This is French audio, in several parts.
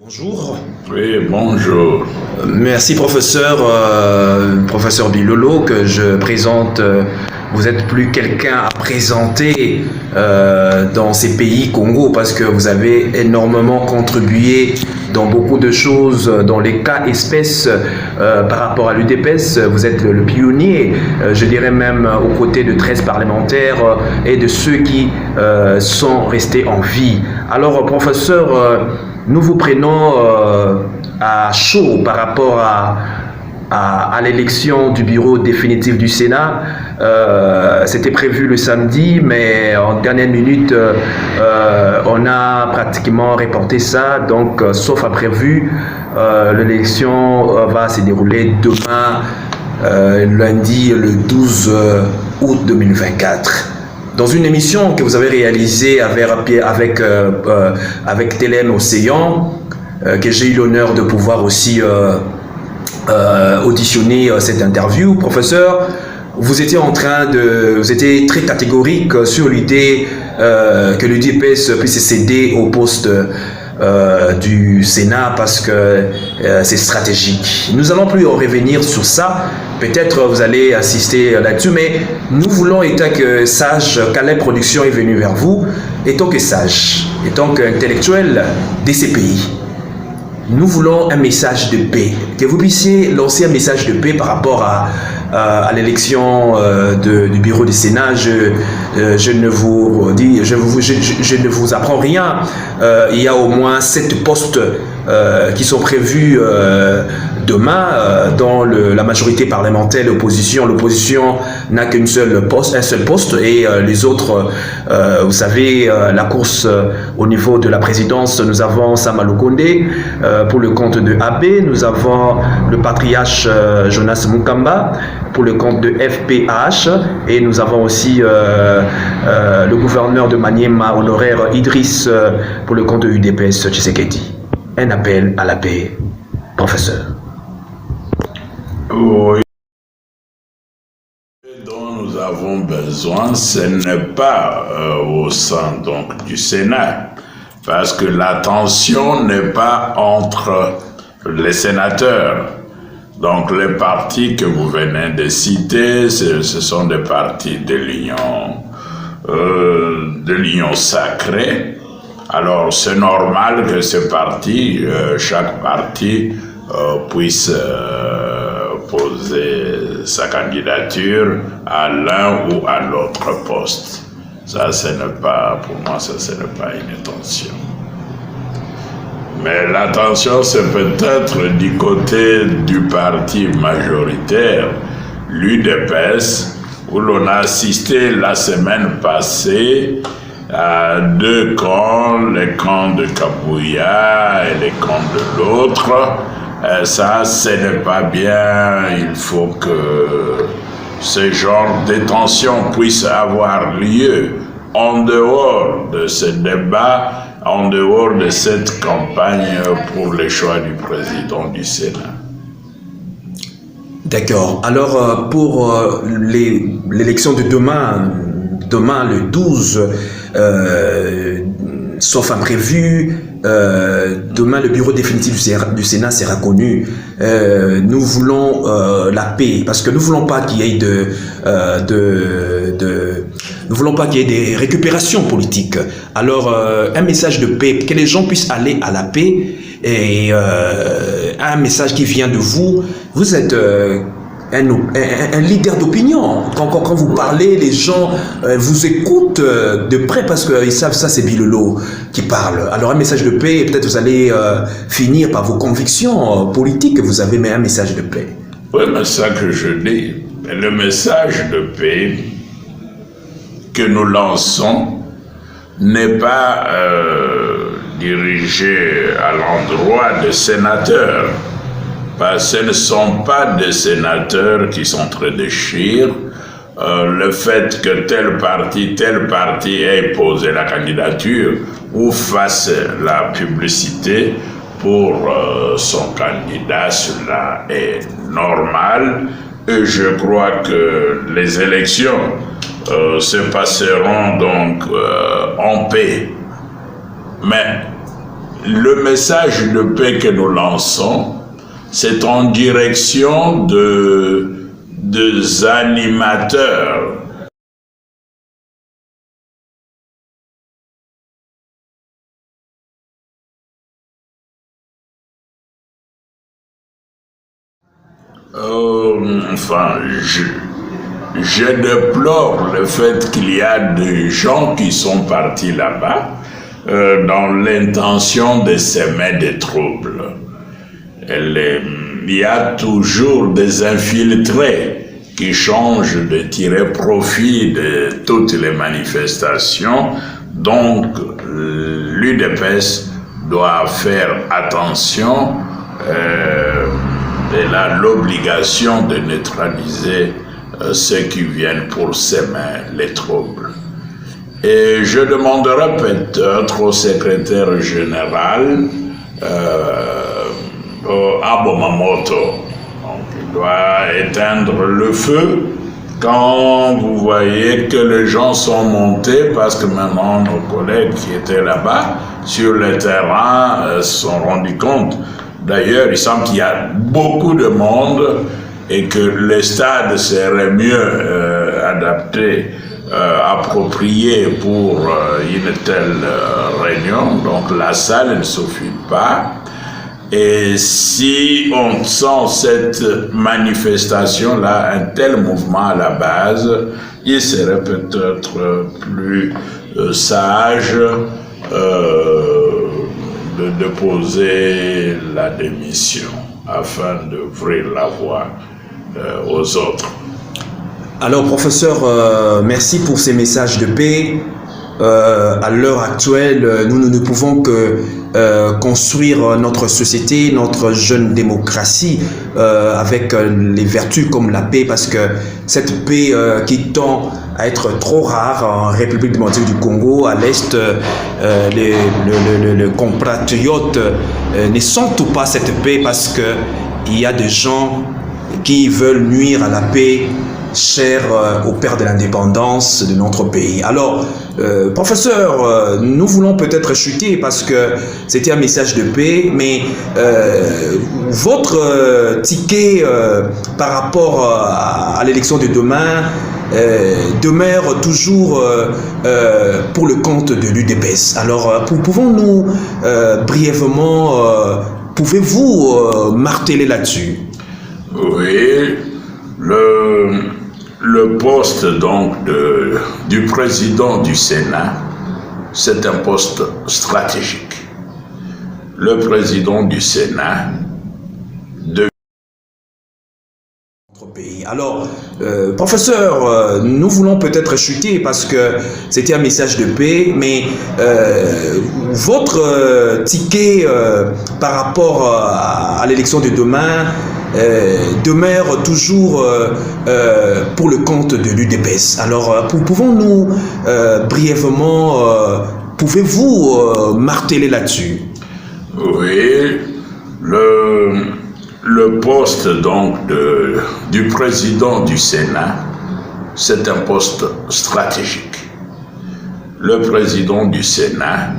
Bonjour. Oui, bonjour. Merci professeur Bilolo, que je présente. Vous êtes plus quelqu'un à présenter dans ces pays Congo parce que vous avez énormément contribué dans beaucoup de choses, dans les cas espèces par rapport à l'UDPS. Vous êtes le pionnier, je dirais même aux côtés de 13 parlementaires et de ceux qui sont restés en vie. Alors, professeur, nous vous prenons à chaud par rapport à l'élection du bureau définitif du Sénat. C'était prévu le samedi, mais en dernière minute, on a pratiquement reporté ça. Donc, sauf à prévu, l'élection va se dérouler demain, lundi, le 12 août 2024. Dans une émission que vous avez réalisée avec Télém Océan, que j'ai eu l'honneur de pouvoir aussi auditionner cette interview, professeur, vous étiez très catégorique sur l'idée que l'UDPS puisse céder au poste du Sénat parce que c'est stratégique. Nous allons plus en revenir sur ça. Peut-être vous allez assister là-dessus, mais nous voulons, étant que sage, Calais Production est venu vers vous, étant que sage, étant qu'intellectuel de ces pays. Nous voulons un message de paix, que vous puissiez lancer un message de paix par rapport à l'élection du bureau du Sénat. Je ne vous apprends rien. Il y a au moins 7 postes qui sont prévus demain dans la majorité parlementaire, l'opposition. L'opposition n'a un seul poste et les autres, vous savez, la course au niveau de la présidence, nous avons Samalou Kondé pour le compte de AB, nous avons le patriarche Jonas Mukamba pour le compte de FPH et nous avons aussi le gouverneur de Maniema honoraire Idriss pour le compte de UDPS Tshisekedi. Un appel à la paix, professeur. Oui. Ce dont nous avons besoin, ce n'est pas au sein donc, du Sénat, parce que la tension n'est pas entre les sénateurs. Donc les partis que vous venez de citer, ce sont des partis de l'union sacrée. Alors c'est normal que chaque parti puisse poser sa candidature à l'un ou à l'autre poste. Ça, pour moi, ce n'est pas une intention. Mais l'attention, c'est peut-être du côté du parti majoritaire, l'UDPS, où l'on a assisté la semaine passée à 2 camps, les camps de Kabouya et les camps de l'autre. Ça, ce n'est pas bien. Il faut que ce genre de tension puisse avoir lieu en dehors de ce débat, en dehors de cette campagne pour le choix du président du Sénat. D'accord. Alors, pour l'élection de demain le 12, sauf imprévu, demain le bureau définitif du Sénat sera connu. Nous voulons la paix parce que nous voulons pas qu'il y ait nous voulons pas qu'il y ait des récupérations politiques. Alors un message de paix, que les gens puissent aller à la paix et un message qui vient de vous. Vous êtes un leader d'opinion. Quand vous parlez, les gens vous écoutent de près parce qu'ils savent ça, c'est Bilolo qui parle. Alors un message de paix, et peut-être vous allez finir par vos convictions politiques que vous avez, mais un message de paix. Oui, mais ça que je dis, le message de paix que nous lançons n'est pas dirigé à l'endroit des sénateurs. Parce que ce ne sont pas des sénateurs qui sont très déchirés. Le fait que tel parti ait posé la candidature ou fasse la publicité pour son candidat, cela est normal. Et je crois que les élections se passeront donc en paix. Mais le message de paix que nous lançons, c'est en direction des animateurs. Je déplore le fait qu'il y a des gens qui sont partis là-bas dans l'intention de semer des troubles. Il y a toujours des infiltrés qui changent de tirer profit de toutes les manifestations. Donc, l'UDPS doit faire attention. Elle a l'obligation de neutraliser ceux qui viennent pour semer les troubles. Et je demanderai peut-être au secrétaire général Abomamoto, donc il doit éteindre le feu quand vous voyez que les gens sont montés, parce que maintenant nos collègues qui étaient là-bas sur le terrain se sont rendus compte. D'ailleurs, il semble qu'il y a beaucoup de monde et que le stade serait mieux adapté, approprié pour une telle réunion. Donc la salle ne suffit pas. Et si on sent cette manifestation-là, un tel mouvement à la base, il serait peut-être plus sage de déposer la démission afin d'ouvrir la voie aux autres. Alors, professeur, merci pour ces messages de paix. À l'heure actuelle, nous ne pouvons que construire notre société, notre jeune démocratie avec les vertus comme la paix, parce que cette paix qui tend à être trop rare en République démocratique du Congo, à l'Est, les compatriotes ne sentent pas cette paix parce qu'il y a des gens qui veulent nuire à la paix cher au père de l'indépendance de notre pays. Alors, professeur, nous voulons peut-être chuter parce que c'était un message de paix, mais votre ticket par rapport à l'élection de demain demeure toujours pour le compte de l'UDPS. Alors, pouvons-nous brièvement, pouvez-vous marteler là-dessus? Oui, le poste donc du président du Sénat, c'est un poste stratégique. Le président du Sénat devient... Alors, professeur, nous voulons peut-être chuter parce que c'était un message de paix, mais votre ticket par rapport à l'élection de demain demeure toujours pour le compte de l'UDPS. Alors, pouvons-nous brièvement, pouvez-vous marteler là-dessus? Oui, le poste donc du président du Sénat, c'est un poste stratégique. Le président du Sénat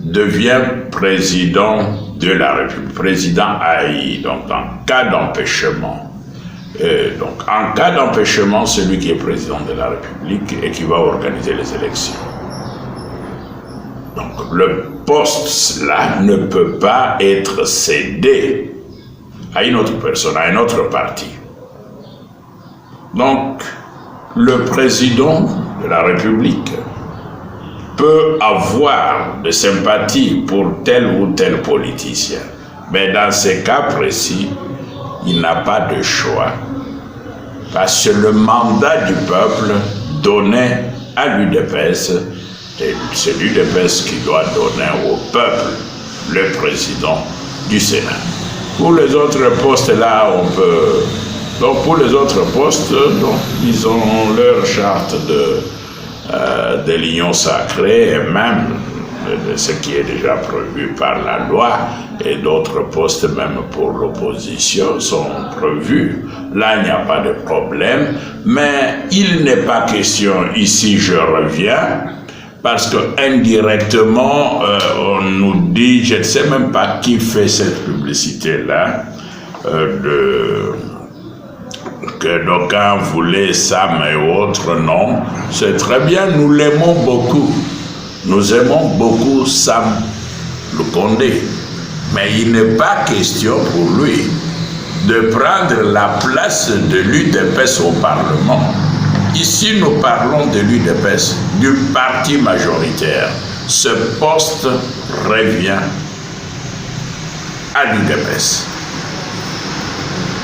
devient président de la République, président AI, donc en cas d'empêchement. Donc en cas d'empêchement, celui qui est président de la République et qui va organiser les élections. Donc le poste-là ne peut pas être cédé à une autre personne, à un autre parti. Donc le président de la République peut avoir de sympathie pour tel ou tel politicien. Mais dans ces cas précis, il n'a pas de choix. Parce que le mandat du peuple donné à l'UDPS, c'est l'UDPS qui doit donner au peuple le président du Sénat. Pour les autres postes là, on peut... Donc pour les autres postes, donc, ils ont leur charte de l'union sacrée et même de ce qui est déjà prévu par la loi, et d'autres postes même pour l'opposition sont prévus. Là, il n'y a pas de problème, mais il n'est pas question, ici je reviens, parce que indirectement, on nous dit, je ne sais même pas qui fait cette publicité-là, que d'aucuns voulaient Sam et autres, non. C'est très bien, nous l'aimons beaucoup. Nous aimons beaucoup Sam Lukonde. Mais il n'est pas question pour lui de prendre la place de l'UDPS au Parlement. Ici, nous parlons de l'UDPS, du parti majoritaire. Ce poste revient à l'UDPS.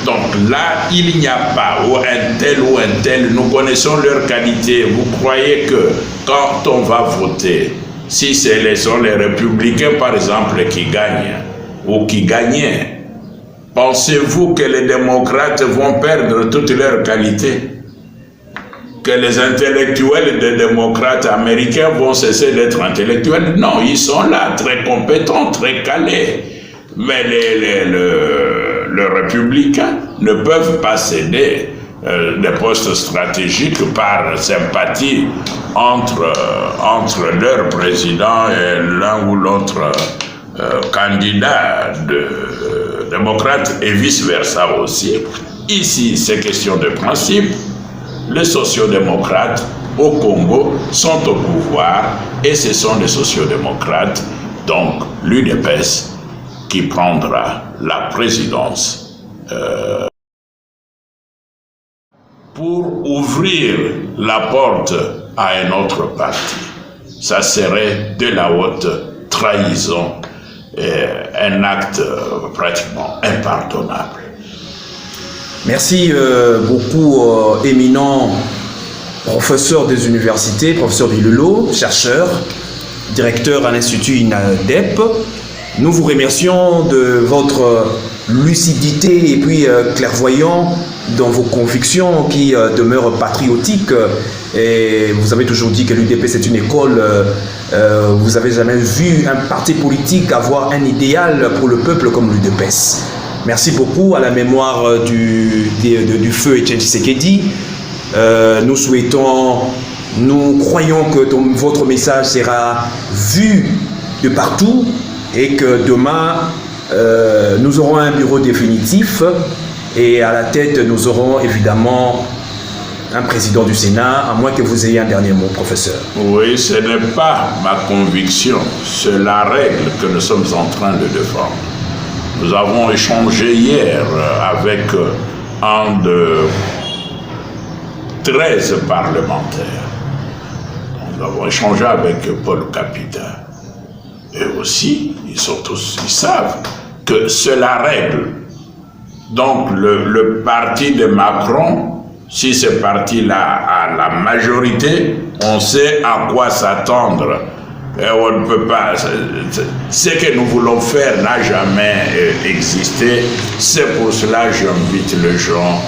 Donc là, il n'y a pas ou un tel, nous connaissons leur qualité. Vous croyez que quand on va voter, si ce sont les républicains par exemple qui gagnent ou qui gagnaient, pensez-vous que les démocrates vont perdre toutes leurs qualités? Que les intellectuels des démocrates américains vont cesser d'être intellectuels? Non, ils sont là, très compétents, très calés. Mais les républicains ne peuvent pas céder des postes stratégiques par sympathie entre leur président et l'un ou l'autre candidat de démocrate et vice-versa aussi. Ici, c'est question de principe. Les sociodémocrates au Congo sont au pouvoir et ce sont les sociodémocrates, donc l'UDPS, qui prendra la présidence pour ouvrir la porte à un autre parti. Ça serait de la haute trahison et un acte pratiquement impardonnable. Merci beaucoup, éminent professeur des universités, professeur Vilelo, chercheur, directeur à l'Institut INADEP. Nous vous remercions de votre lucidité et puis clairvoyant dans vos convictions qui demeurent patriotiques. Et vous avez toujours dit que l'UDP c'est une école. Vous n'avez jamais vu un parti politique avoir un idéal pour le peuple comme l'UDPS. Merci beaucoup à la mémoire du feu Etienne Tshisekedi. Nous croyons que votre message sera vu de partout et que demain, nous aurons un bureau définitif et à la tête, nous aurons évidemment un président du Sénat, à moins que vous ayez un dernier mot, professeur. Oui, ce n'est pas ma conviction, c'est la règle que nous sommes en train de défendre. Nous avons échangé hier avec un de 13 parlementaires. Nous avons échangé avec Paul Capita. Et aussi, ils savent que c'est la règle. Donc, le parti de Macron, si ce parti-là a la majorité, on sait à quoi s'attendre. Et on ne peut pas. Ce que nous voulons faire n'a jamais existé. C'est pour cela que j'invite les gens,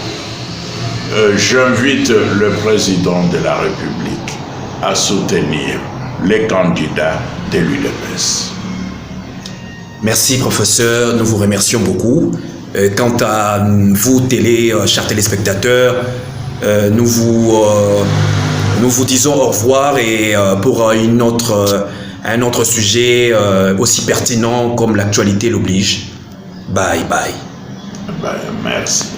j'invite le président de la République à soutenir les candidats de l'UDPS. Merci, professeur. Nous vous remercions beaucoup. Quant à vous, chers téléspectateurs, nous vous disons au revoir et pour un autre sujet aussi pertinent comme l'actualité l'oblige. Bye bye. Merci.